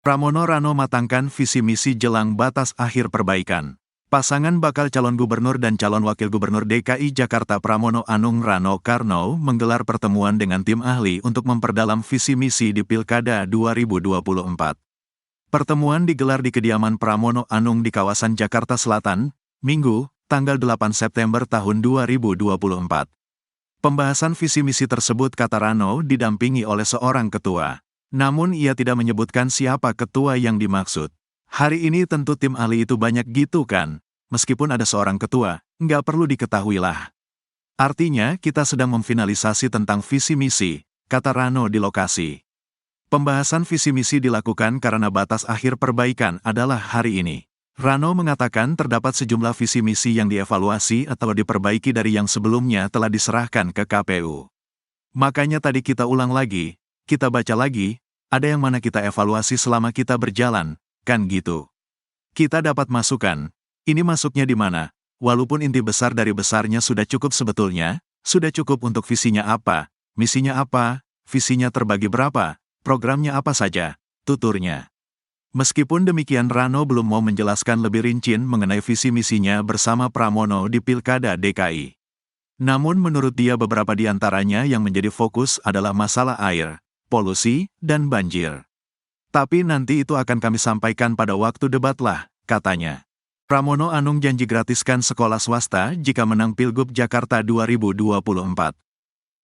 Pramono Rano matangkan visi misi jelang batas akhir perbaikan. Pasangan bakal calon gubernur dan calon wakil gubernur DKI Jakarta Pramono Anung Rano Karno menggelar pertemuan dengan tim ahli untuk memperdalam visi misi di Pilkada 2024. Pertemuan digelar di kediaman Pramono Anung di kawasan Jakarta Selatan, Minggu, tanggal 8 September tahun 2024. Pembahasan visi misi tersebut, kata Rano, didampingi oleh seorang ketua. Namun ia tidak menyebutkan siapa ketua yang dimaksud. Hari ini tentu tim ahli itu banyak gitu kan, meskipun ada seorang ketua, nggak perlu diketahui lah. Artinya kita sedang memfinalisasi tentang visi misi, kata Rano di lokasi. Pembahasan visi misi dilakukan karena batas akhir perbaikan adalah hari ini. Rano mengatakan terdapat sejumlah visi misi yang dievaluasi atau diperbaiki dari yang sebelumnya telah diserahkan ke KPU. Makanya tadi kita ulang lagi, kita baca lagi, ada yang mana kita evaluasi selama kita berjalan, kan gitu. Kita dapat masukan, ini masuknya di mana, walaupun inti besar dari besarnya sudah cukup sebetulnya, sudah cukup untuk visinya apa, misinya apa, visinya terbagi berapa, programnya apa saja, tuturnya. Meskipun demikian Rano belum mau menjelaskan lebih rinci mengenai visi misinya bersama Pramono di Pilkada DKI. Namun menurut dia beberapa di antaranya yang menjadi fokus adalah masalah air, polusi, dan banjir. Tapi nanti itu akan kami sampaikan pada waktu debat lah, katanya. Pramono Anung janji gratiskan sekolah swasta jika menang Pilgub Jakarta 2024.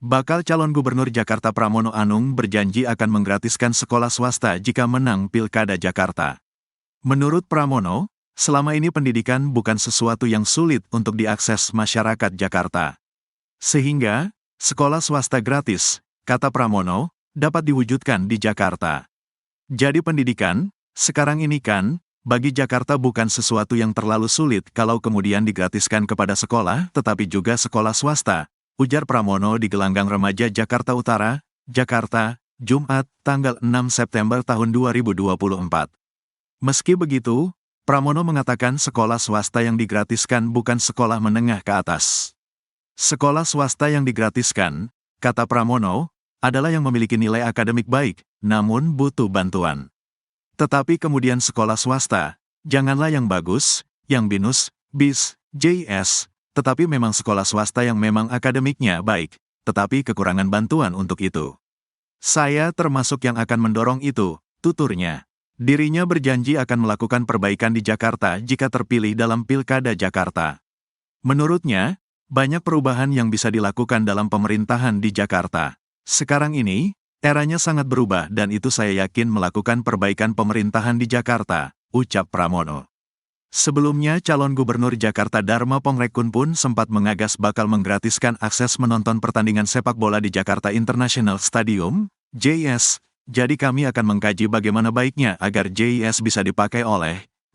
Bakal calon gubernur Jakarta Pramono Anung berjanji akan menggratiskan sekolah swasta jika menang Pilkada Jakarta. Menurut Pramono, selama ini pendidikan bukan sesuatu yang sulit untuk diakses masyarakat Jakarta. Sehingga, sekolah swasta gratis, kata Pramono, dapat diwujudkan di Jakarta. Jadi pendidikan, sekarang ini kan, bagi Jakarta bukan sesuatu yang terlalu sulit kalau kemudian digratiskan kepada sekolah, tetapi juga sekolah swasta, ujar Pramono di Gelanggang Remaja Jakarta Utara, Jakarta, Jumat, tanggal 6 September tahun 2024. Meski begitu, Pramono mengatakan sekolah swasta yang digratiskan bukan sekolah menengah ke atas. Sekolah swasta yang digratiskan, kata Pramono, adalah yang memiliki nilai akademik baik, namun butuh bantuan. Tetapi kemudian sekolah swasta, janganlah yang bagus, yang BINUS, BIS, JS, tetapi memang sekolah swasta yang memang akademiknya baik, tetapi kekurangan bantuan untuk itu. Saya termasuk yang akan mendorong itu, tuturnya. Dirinya berjanji akan melakukan perbaikan di Jakarta jika terpilih dalam Pilkada Jakarta. Menurutnya, banyak perubahan yang bisa dilakukan dalam pemerintahan di Jakarta. Sekarang ini, eranya sangat berubah dan itu saya yakin melakukan perbaikan pemerintahan di Jakarta, ucap Pramono. Sebelumnya calon gubernur Jakarta Dharma Pongrekun pun sempat mengagas bakal menggratiskan akses menonton pertandingan sepak bola di Jakarta International Stadium, JIS. Jadi kami akan mengkaji bagaimana baiknya agar JIS bisa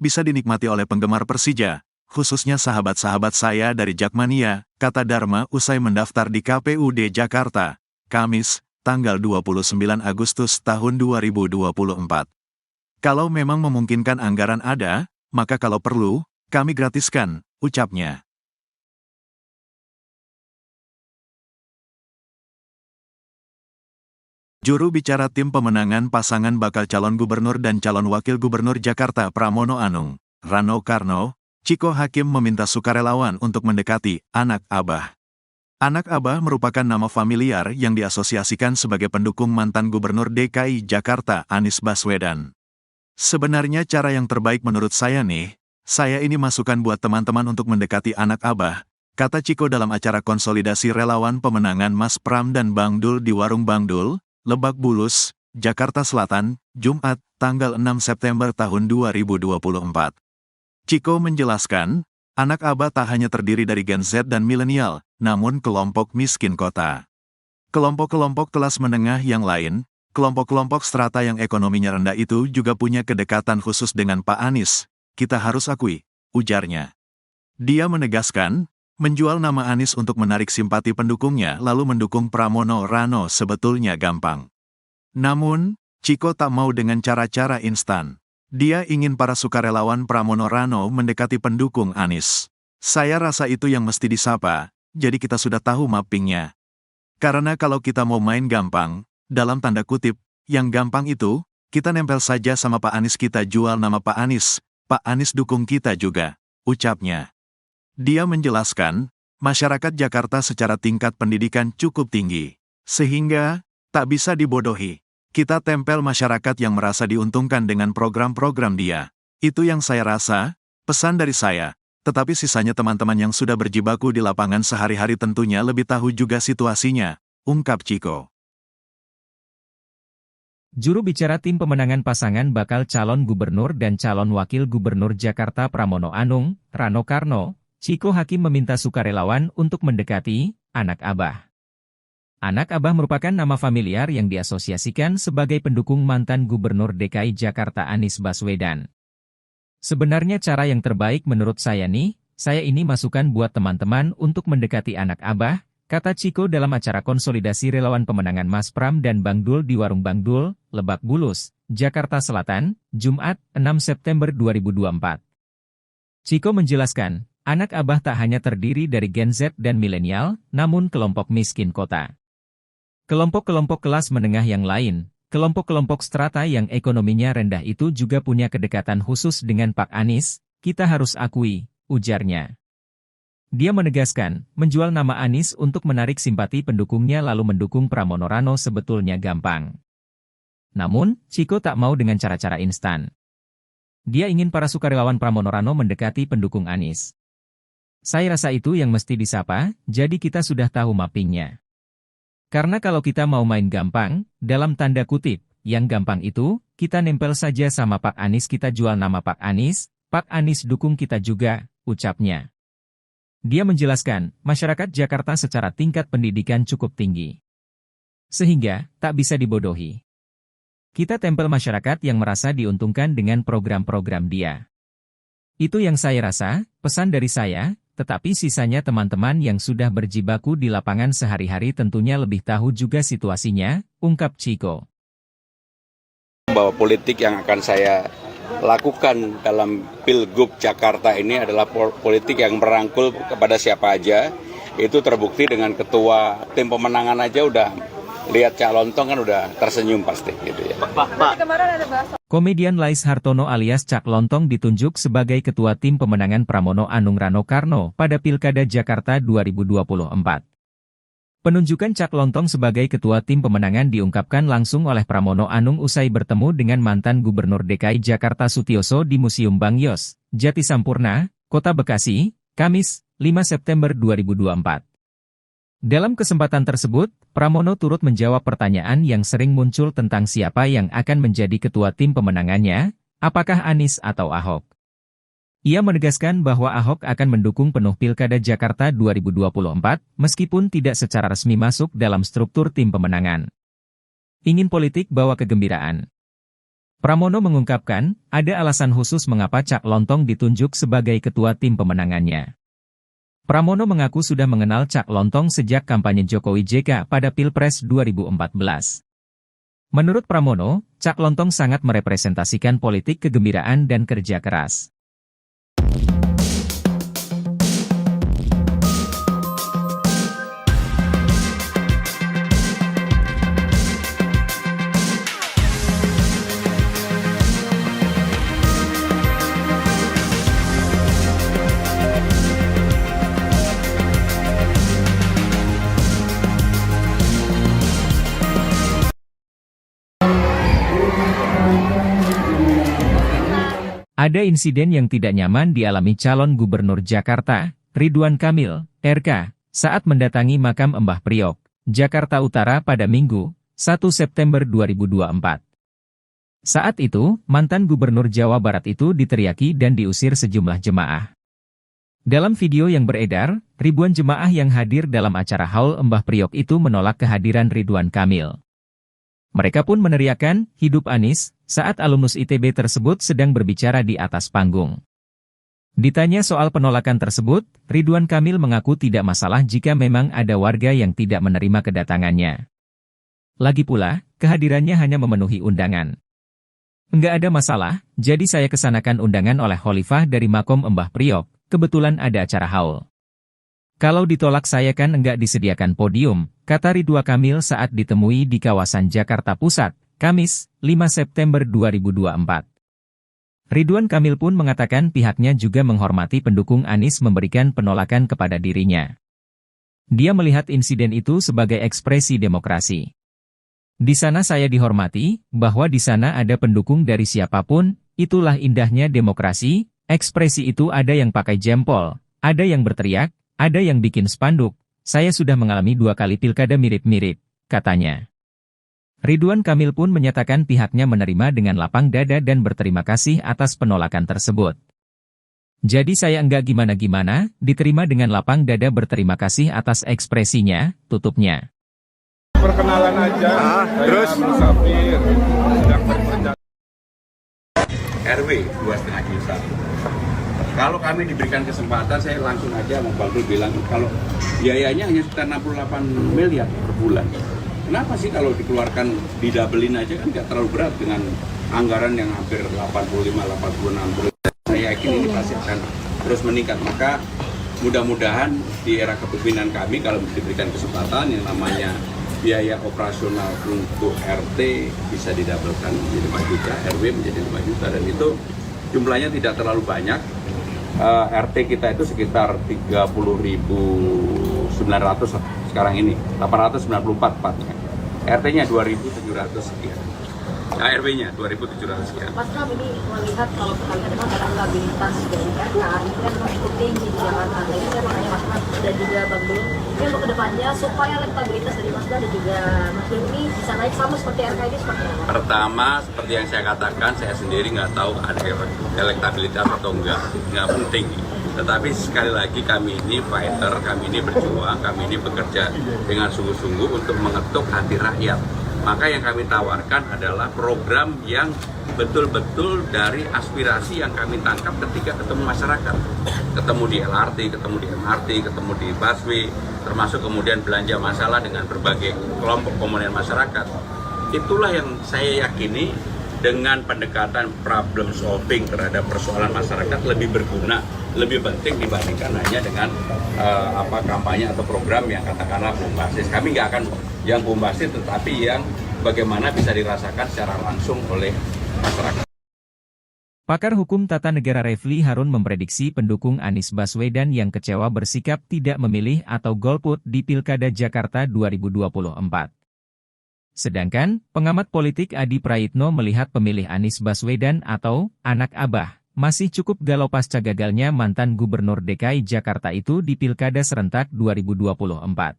bisa dinikmati oleh penggemar Persija, khususnya sahabat-sahabat saya dari Jakmania, kata Dharma usai mendaftar di KPUD Jakarta, Kamis, tanggal 29 Agustus tahun 2024. Kalau memang memungkinkan anggaran ada, maka kalau perlu, kami gratiskan, ucapnya. Juru bicara tim pemenangan pasangan bakal calon gubernur dan calon wakil gubernur Jakarta Pramono Anung, Rano Karno, Ciko Hakim meminta sukarelawan untuk mendekati anak Abah. Anak Abah merupakan nama familiar yang diasosiasikan sebagai pendukung mantan gubernur DKI Jakarta Anies Baswedan. Sebenarnya cara yang terbaik menurut saya nih, saya ini masukan buat teman-teman untuk mendekati anak Abah, kata Ciko dalam acara konsolidasi relawan pemenangan Mas Pram dan Bang Dul di Warung Bang Dul, Lebak Bulus, Jakarta Selatan, Jumat, tanggal 6 September tahun 2024. Ciko menjelaskan, anak Abah tak hanya terdiri dari Gen Z dan milenial, namun kelompok miskin kota. Kelompok-kelompok kelas menengah yang lain, kelompok-kelompok strata yang ekonominya rendah itu juga punya kedekatan khusus dengan Pak Anies, kita harus akui, ujarnya. Dia menegaskan, menjual nama Anies untuk menarik simpati pendukungnya lalu mendukung Pramono Rano sebetulnya gampang. Namun, Ciko tak mau dengan cara-cara instan. Dia ingin para sukarelawan Pramono Rano mendekati pendukung Anies. Saya rasa itu yang mesti disapa, jadi kita sudah tahu mappingnya. Karena kalau kita mau main gampang, dalam tanda kutip, yang gampang itu, kita nempel saja sama Pak Anies, kita jual nama Pak Anies dukung kita juga, ucapnya. Dia menjelaskan, masyarakat Jakarta secara tingkat pendidikan cukup tinggi, sehingga tak bisa dibodohi. Kita tempel masyarakat yang merasa diuntungkan dengan program-program dia. Itu yang saya rasa, pesan dari saya. Tetapi sisanya teman-teman yang sudah berjibaku di lapangan sehari-hari tentunya lebih tahu juga situasinya, ungkap Chiko. Juru bicara tim pemenangan pasangan bakal calon gubernur dan calon wakil gubernur Jakarta Pramono Anung, Rano Karno, Chiko Hakim meminta sukarelawan untuk mendekati anak Abah. Anak Abah merupakan nama familiar yang diasosiasikan sebagai pendukung mantan Gubernur DKI Jakarta Anies Baswedan. Sebenarnya cara yang terbaik menurut saya saya ini masukan buat teman-teman untuk mendekati anak Abah, kata Chiko dalam acara konsolidasi relawan pemenangan Mas Pram dan Bang Dul di Warung Bang Dul, Lebak Bulus, Jakarta Selatan, Jumat, 6 September 2024. Chiko menjelaskan, anak Abah tak hanya terdiri dari Gen Z dan milenial, namun kelompok miskin kota. Kelompok-kelompok kelas menengah yang lain, kelompok-kelompok strata yang ekonominya rendah itu juga punya kedekatan khusus dengan Pak Anies, kita harus akui, ujarnya. Dia menegaskan, menjual nama Anies untuk menarik simpati pendukungnya lalu mendukung Pramono Rano sebetulnya gampang. Namun, Chiko tak mau dengan cara-cara instan. Dia ingin para sukarelawan Pramono Rano mendekati pendukung Anies. Saya rasa itu yang mesti disapa, jadi kita sudah tahu mappingnya. Karena kalau kita mau main gampang, dalam tanda kutip, yang gampang itu, kita nempel saja sama Pak Anies, kita jual nama Pak Anies dukung kita juga, ucapnya. Dia menjelaskan, masyarakat Jakarta secara tingkat pendidikan cukup tinggi. Sehingga, tak bisa dibodohi. Kita tempel masyarakat yang merasa diuntungkan dengan program-program dia. Itu yang saya rasa, pesan dari saya. Tetapi sisanya teman-teman yang sudah berjibaku di lapangan sehari-hari tentunya lebih tahu juga situasinya, ungkap Chiko. Bahwa politik yang akan saya lakukan dalam Pilgub Jakarta ini adalah politik yang merangkul kepada siapa aja. Itu terbukti dengan ketua tim pemenangan aja udah lihat Cak Lontong kan udah tersenyum pasti gitu ya. Komedian Lais Hartono alias Cak Lontong ditunjuk sebagai ketua tim pemenangan Pramono Anung Rano Karno pada Pilkada Jakarta 2024. Penunjukan Cak Lontong sebagai ketua tim pemenangan diungkapkan langsung oleh Pramono Anung usai bertemu dengan mantan Gubernur DKI Jakarta Sutioso di Museum Bang Yos, Jatisampurna, Kota Bekasi, Kamis, 5 September 2024. Dalam kesempatan tersebut, Pramono turut menjawab pertanyaan yang sering muncul tentang siapa yang akan menjadi ketua tim pemenangannya, apakah Anies atau Ahok. Ia menegaskan bahwa Ahok akan mendukung penuh Pilkada Jakarta 2024, meskipun tidak secara resmi masuk dalam struktur tim pemenangan. Ingin politik bawa kegembiraan. Pramono mengungkapkan, ada alasan khusus mengapa Cak Lontong ditunjuk sebagai ketua tim pemenangannya. Pramono mengaku sudah mengenal Cak Lontong sejak kampanye Jokowi JK pada Pilpres 2014. Menurut Pramono, Cak Lontong sangat merepresentasikan politik kegembiraan dan kerja keras. Ada insiden yang tidak nyaman dialami calon gubernur Jakarta, Ridwan Kamil, RK, saat mendatangi makam Mbah Priok, Jakarta Utara pada Minggu, 1 September 2024. Saat itu, mantan gubernur Jawa Barat itu diteriaki dan diusir sejumlah jemaah. Dalam video yang beredar, ribuan jemaah yang hadir dalam acara haul Mbah Priok itu menolak kehadiran Ridwan Kamil. Mereka pun meneriakkan, "Hidup Anies," saat alumnus ITB tersebut sedang berbicara di atas panggung. Ditanya soal penolakan tersebut, Ridwan Kamil mengaku tidak masalah jika memang ada warga yang tidak menerima kedatangannya. Lagi pula, kehadirannya hanya memenuhi undangan. "Enggak ada masalah, jadi saya kesanakan undangan oleh Khalifah dari Makom Mbah Priok, kebetulan ada acara haul. Kalau ditolak saya kan enggak disediakan podium," kata Ridwan Kamil saat ditemui di kawasan Jakarta Pusat, Kamis, 5 September 2024. Ridwan Kamil pun mengatakan pihaknya juga menghormati pendukung Anies memberikan penolakan kepada dirinya. Dia melihat insiden itu sebagai ekspresi demokrasi. Di sana saya dihormati, bahwa di sana ada pendukung dari siapapun, itulah indahnya demokrasi, ekspresi itu ada yang pakai jempol, ada yang berteriak, ada yang bikin spanduk, saya sudah mengalami 2 kali pilkada mirip-mirip, katanya. Ridwan Kamil pun menyatakan pihaknya menerima dengan lapang dada dan berterima kasih atas penolakan tersebut. Jadi saya enggak gimana-gimana, diterima dengan lapang dada berterima kasih atas ekspresinya, tutupnya. Perkenalan aja, terus Musafir sedang bekerja. RW 2,5 juta. Kalau kami diberikan kesempatan, saya langsung aja mau Bang Dul bilang, kalau biayanya hanya sekitar 68 miliar per bulan. Kenapa sih kalau dikeluarkan, didabelin aja kan nggak terlalu berat dengan anggaran yang hampir 85-86 miliar. Saya yakin ini pasti akan terus meningkat. Maka mudah-mudahan di era kepemimpinan kami kalau diberikan kesempatan yang namanya biaya operasional untuk RT bisa didabelkan menjadi 5 juta, RW menjadi 5 juta, dan itu jumlahnya tidak terlalu banyak. RT kita itu sekitar 30.900 sekarang ini, 894 tepatnya. RT-nya 2.700 sekian. RW-nya 2.700 sekian. Mas Pram, ini melihat kalau kita lihat memang elektabilitas dari RKA ini kan memang cukup tinggi di Jakarta. Jadi saya makanya Mas Pram dan juga Bang Dul, ini untuk kedepannya supaya elektabilitas dari Mas Pram dan juga Mas Dul ini bisa naik sama seperti RKA ini seperti apa? Pertama, seperti yang saya katakan, saya sendiri nggak tahu ada elektabilitas atau nggak penting. Tetapi sekali lagi kami ini fighter, kami ini berjuang, kami ini bekerja dengan sungguh-sungguh untuk mengetuk hati rakyat. Maka yang kami tawarkan adalah program yang betul-betul dari aspirasi yang kami tangkap ketika ketemu masyarakat. Ketemu di LRT, ketemu di MRT, ketemu di busway, termasuk kemudian belanja masalah dengan berbagai kelompok komponen masyarakat. Itulah yang saya yakini dengan pendekatan problem solving terhadap persoalan masyarakat lebih berguna, lebih penting dibandingkan hanya dengan kampanye atau program yang katakanlah bombastis. Kami nggak akan yang bombastis, tetapi yang bagaimana bisa dirasakan secara langsung oleh masyarakat. Pakar Hukum Tata Negara Refli Harun memprediksi pendukung Anies Baswedan yang kecewa bersikap tidak memilih atau golput di Pilkada Jakarta 2024. Sedangkan, pengamat politik Adi Praitno melihat pemilih Anies Baswedan atau anak Abah masih cukup galau pasca gagalnya mantan Gubernur DKI Jakarta itu di Pilkada serentak 2024.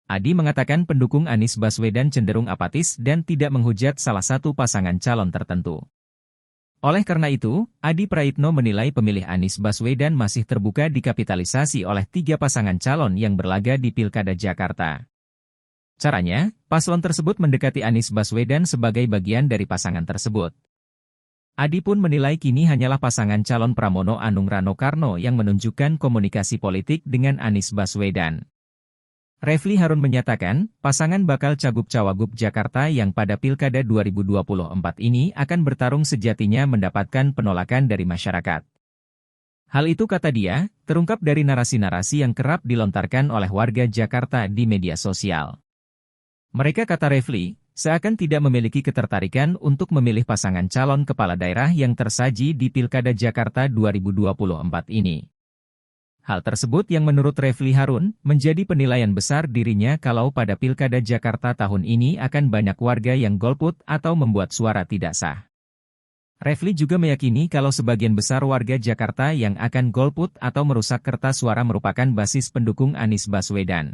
Adi mengatakan pendukung Anies Baswedan cenderung apatis dan tidak menghujat salah satu pasangan calon tertentu. Oleh karena itu, Adi Praitno menilai pemilih Anies Baswedan masih terbuka dikapitalisasi oleh 3 pasangan calon yang berlaga di Pilkada Jakarta. Caranya, paslon tersebut mendekati Anies Baswedan sebagai bagian dari pasangan tersebut. Adi pun menilai kini hanyalah pasangan calon Pramono Anung Rano Karno yang menunjukkan komunikasi politik dengan Anies Baswedan. Refli Harun menyatakan, pasangan bakal Cagup-Cawagup Jakarta yang pada Pilkada 2024 ini akan bertarung sejatinya mendapatkan penolakan dari masyarakat. Hal itu kata dia, terungkap dari narasi-narasi yang kerap dilontarkan oleh warga Jakarta di media sosial. Mereka, kata Refli, seakan tidak memiliki ketertarikan untuk memilih pasangan calon kepala daerah yang tersaji di Pilkada Jakarta 2024 ini. Hal tersebut yang menurut Refli Harun, menjadi penilaian besar dirinya kalau pada Pilkada Jakarta tahun ini akan banyak warga yang golput atau membuat suara tidak sah. Refli juga meyakini kalau sebagian besar warga Jakarta yang akan golput atau merusak kertas suara merupakan basis pendukung Anies Baswedan.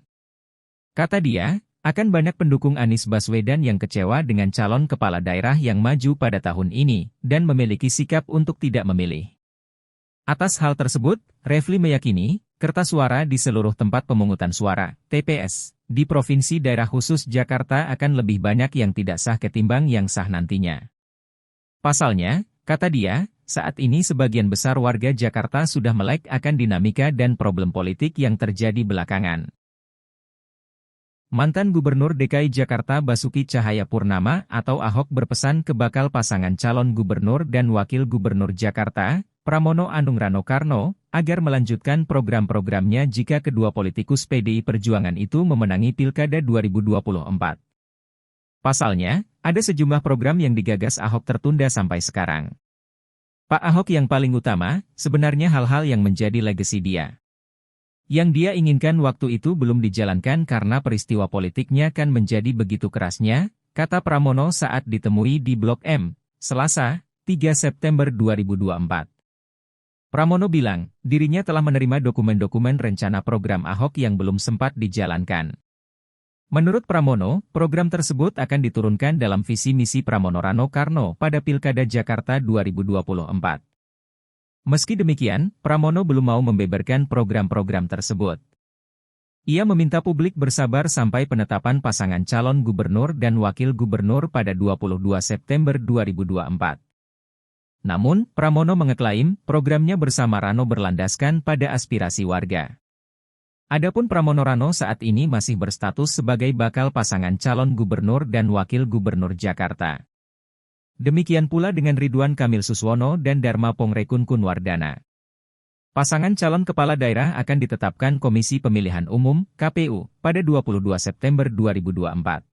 Kata dia, akan banyak pendukung Anies Baswedan yang kecewa dengan calon kepala daerah yang maju pada tahun ini, dan memiliki sikap untuk tidak memilih. Atas hal tersebut, Refli meyakini, kertas suara di seluruh tempat pemungutan suara, TPS, di Provinsi Daerah Khusus Jakarta akan lebih banyak yang tidak sah ketimbang yang sah nantinya. Pasalnya, kata dia, saat ini sebagian besar warga Jakarta sudah melek akan dinamika dan problem politik yang terjadi belakangan. Mantan Gubernur DKI Jakarta Basuki Cahayapurnama atau Ahok berpesan ke bakal pasangan calon gubernur dan wakil gubernur Jakarta, Pramono Anung Rano Karno, agar melanjutkan program-programnya jika kedua politikus PDI Perjuangan itu memenangi Pilkada 2024. Pasalnya, Ada sejumlah program yang digagas Ahok tertunda sampai sekarang. Pak Ahok yang paling utama, sebenarnya hal-hal yang menjadi legasi dia. Yang dia inginkan waktu itu belum dijalankan karena peristiwa politiknya kan menjadi begitu kerasnya, kata Pramono saat ditemui di Blok M, Selasa, 3 September 2024. Pramono bilang, dirinya telah menerima dokumen-dokumen rencana program Ahok yang belum sempat dijalankan. Menurut Pramono, program tersebut akan diturunkan dalam visi misi Pramono Rano Karno pada Pilkada Jakarta 2024. Meski demikian, Pramono belum mau membeberkan program-program tersebut. Ia meminta publik bersabar sampai penetapan pasangan calon gubernur dan wakil gubernur pada 22 September 2024. Namun, Pramono mengeklaim programnya bersama Rano berlandaskan pada aspirasi warga. Adapun Pramono Rano saat ini masih berstatus sebagai bakal pasangan calon gubernur dan wakil gubernur Jakarta. Demikian pula dengan Ridwan Kamil Suswono dan Dharma Pongrekun Kunwardana. Pasangan calon kepala daerah akan ditetapkan Komisi Pemilihan Umum (KPU) pada 22 September 2024.